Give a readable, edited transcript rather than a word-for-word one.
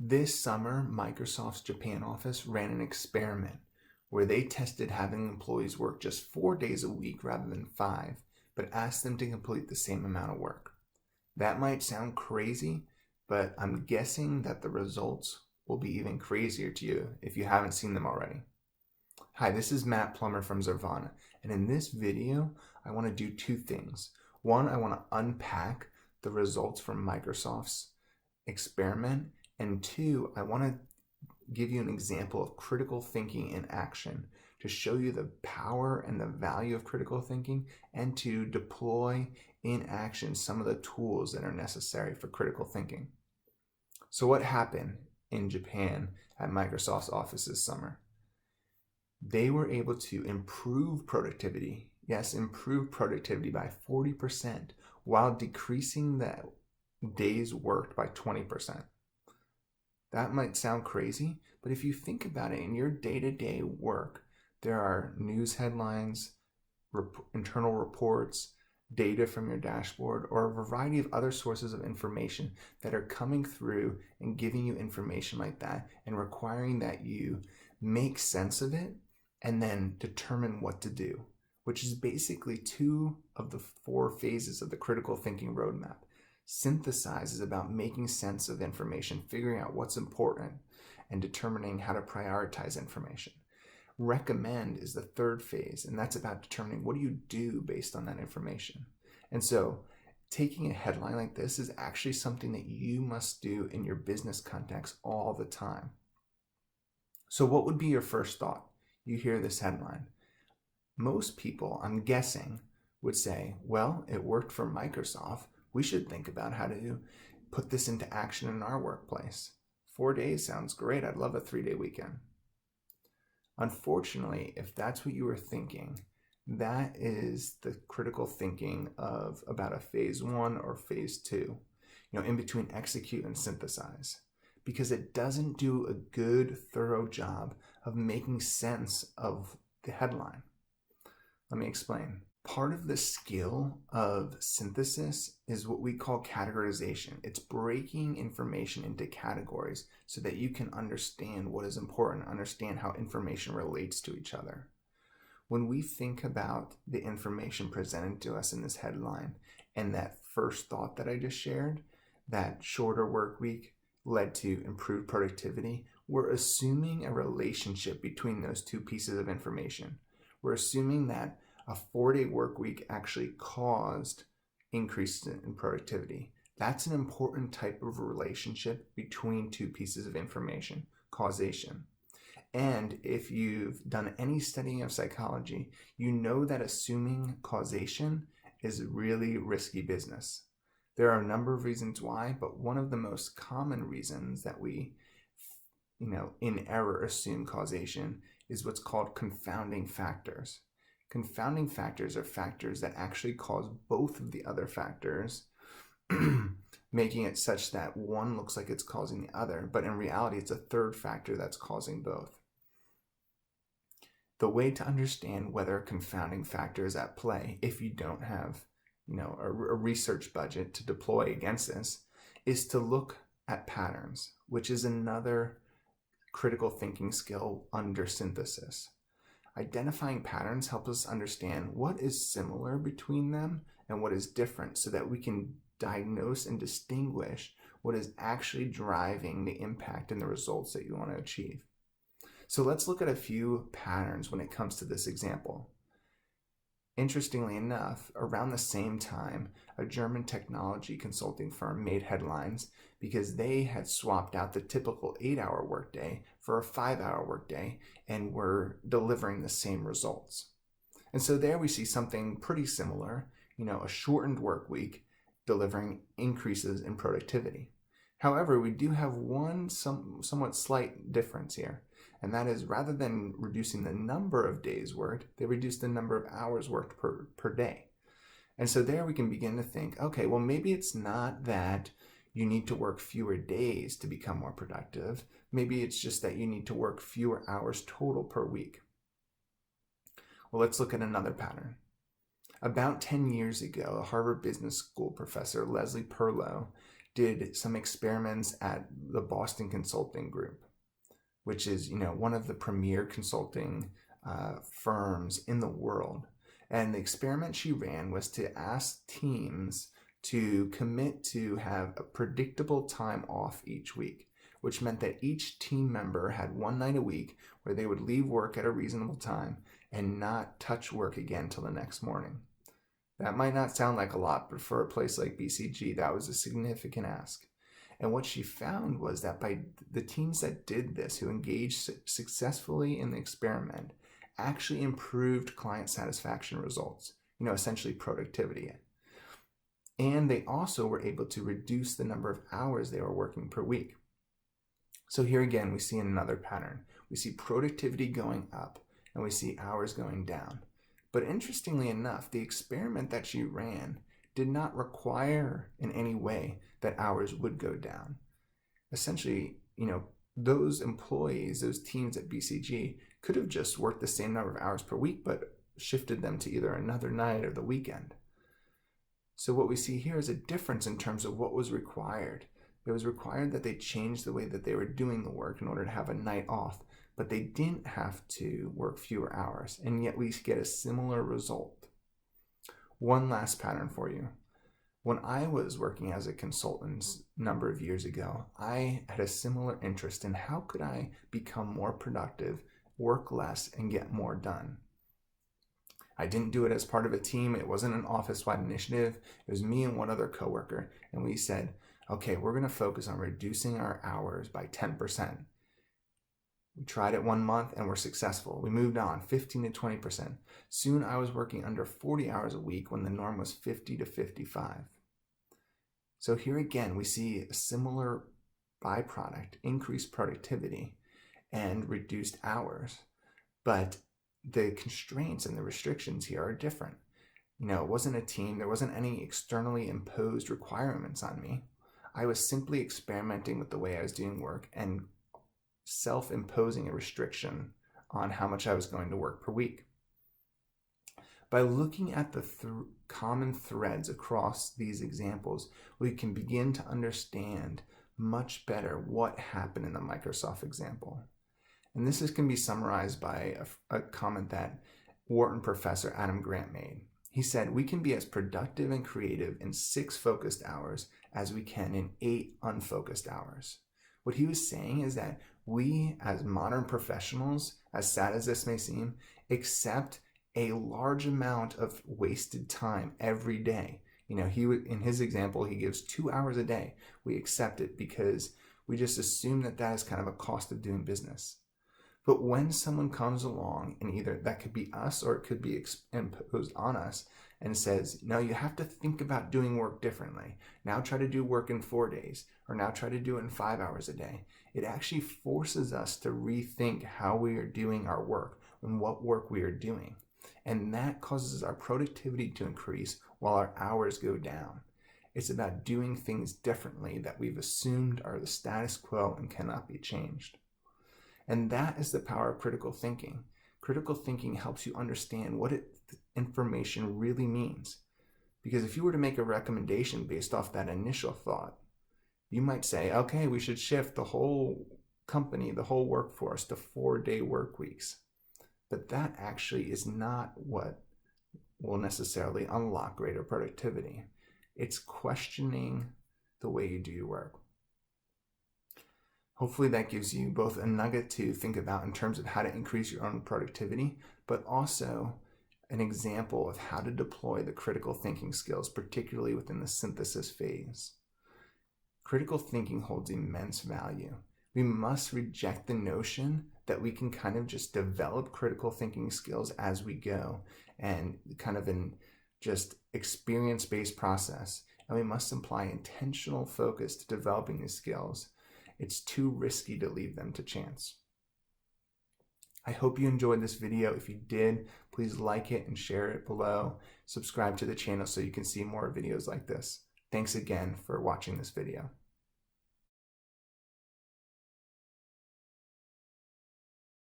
This summer, Microsoft's Japan office ran an experiment where they tested having employees work just 4 days a week rather than 5, but asked them to complete the same amount of work. That might sound crazy, but I'm guessing that the results will be even crazier to you if you haven't seen them already. Hi, this is Matt Plummer from Zervana, and in this video, I want to do two things. One, I want to unpack the results from Microsoft's experiment, and two, I want to give you an example of critical thinking in action to show you the power and the value of critical thinking and to deploy in action some of the tools that are necessary for critical thinking. So what happened in Japan at Microsoft's office this summer? They were able to improve productivity, yes, improve productivity by 40% while decreasing the days worked by 20%. That might sound crazy, but if you think about it, in your day-to-day work, there are news headlines, internal reports, data from your dashboard, or a variety of other sources of information that are coming through and giving you information like that and requiring that you make sense of it and then determine what to do, which is basically two of the 4 phases of the critical thinking roadmap. Synthesize is about making sense of information, figuring out what's important, and determining how to prioritize information. Recommend is the 3rd phase, and that's about determining what do you do based on that information. And so taking a headline like this is actually something that you must do in your business context all the time. So what would be your first thought? You hear this headline. Most people, I'm guessing, would say, well, it worked for Microsoft. We should think about how to put this into action in our workplace. 4 days sounds great. I'd love a 3-day weekend. Unfortunately, if that's what you were thinking, that is the critical thinking of about a phase 1 or phase 2, in between execute and synthesize, because it doesn't do a good, thorough job of making sense of the headline. Let me explain. Part of the skill of synthesis is what we call categorization. It's breaking information into categories so that you can understand what is important, understand how information relates to each other. When we think about the information presented to us in this headline and that first thought that I just shared, that shorter work week led to improved productivity, we're assuming a relationship between those two pieces of information. We're assuming that a 4-day work week actually caused increases in productivity. That's an important type of relationship between two pieces of information, causation. And if you've done any studying of psychology, you know that assuming causation is really risky business. There are a number of reasons why, but one of the most common reasons that we, in error assume causation is what's called confounding factors. Confounding factors are factors that actually cause both of the other factors, making it such that one looks like it's causing the other, but in reality, it's a 3rd factor that's causing both. The way to understand whether a confounding factor is at play, if you don't have, a research budget to deploy against this, is to look at patterns, which is another critical thinking skill under synthesis. Identifying patterns helps us understand what is similar between them and what is different so that we can diagnose and distinguish what is actually driving the impact and the results that you want to achieve. So let's look at a few patterns when it comes to this example. Interestingly enough, around the same time, a German technology consulting firm made headlines because they had swapped out the typical 8-hour workday for a 5-hour workday and were delivering the same results. And so there we see something pretty similar, a shortened work week delivering increases in productivity. However, we do have one somewhat slight difference here. And that is, rather than reducing the number of days worked, they reduced the number of hours worked per day. And so there we can begin to think, okay, well, maybe it's not that you need to work fewer days to become more productive. Maybe it's just that you need to work fewer hours total per week. Well, let's look at another pattern. About 10 years ago, a Harvard Business School professor, Leslie Perlow, did some experiments at the Boston Consulting Group, which is, one of the premier consulting firms in the world. And the experiment she ran was to ask teams to commit to have a predictable time off each week, which meant that each team member had one night a week where they would leave work at a reasonable time and not touch work again till the next morning. That might not sound like a lot, but for a place like BCG, that was a significant ask. And what she found was that by the teams that did this, who engaged successfully in the experiment, actually improved client satisfaction results, essentially productivity. And they also were able to reduce the number of hours they were working per week. So here again, we see another pattern. We see productivity going up and we see hours going down. But interestingly enough, the experiment that she ran did not require in any way that hours would go down. Essentially, those employees, those teams at BCG could have just worked the same number of hours per week, but shifted them to either another night or the weekend. So what we see here is a difference in terms of what was required. It was required that they change the way that they were doing the work in order to have a night off, but they didn't have to work fewer hours, and yet we get a similar result. One last pattern for you. When I was working as a consultant a number of years ago, I had a similar interest in how could I become more productive, work less, and get more done. I didn't do it as part of a team. It wasn't an office-wide initiative. It was me and one other coworker, and we said, okay, we're going to focus on reducing our hours by 10%. We tried it 1 month and were successful. We moved on 15 to 20%. Soon I was working under 40 hours a week when the norm was 50 to 55. So here again, we see a similar byproduct, increased productivity and reduced hours. But the constraints and the restrictions here are different. It wasn't a team. There wasn't any externally imposed requirements on me. I was simply experimenting with the way I was doing work and self-imposing a restriction on how much I was going to work per week. By looking at the common threads across these examples, we can begin to understand much better what happened in the Microsoft example. And this can be summarized by a comment that Wharton professor Adam Grant made. He said, we can be as productive and creative in 6 focused hours as we can in 8 unfocused hours. What he was saying is that we, as modern professionals, as sad as this may seem, accept a large amount of wasted time every day. In his example, he gives 2 hours a day. We accept it because we just assume that that is kind of a cost of doing business. But when someone comes along, and either that could be us or it could be imposed on us, and says, no, you have to think about doing work differently. Now try to do work in 4 days, or now try to do it in 5 hours a day. It actually forces us to rethink how we are doing our work and what work we are doing. And that causes our productivity to increase while our hours go down. It's about doing things differently that we've assumed are the status quo and cannot be changed. And that is the power of critical thinking. Critical thinking helps you understand what information really means. Because if you were to make a recommendation based off that initial thought, you might say, okay, we should shift the whole company, the whole workforce to 4-day work weeks. But that actually is not what will necessarily unlock greater productivity. It's questioning the way you do your work. Hopefully that gives you both a nugget to think about in terms of how to increase your own productivity, but also an example of how to deploy the critical thinking skills, particularly within the synthesis phase. Critical thinking holds immense value. We must reject the notion that we can kind of just develop critical thinking skills as we go and kind of in just experience-based process. And we must apply intentional focus to developing these skills. It's too risky to leave them to chance. I hope you enjoyed this video. If you did, please like it and share it below. Subscribe to the channel so you can see more videos like this. Thanks again for watching this video.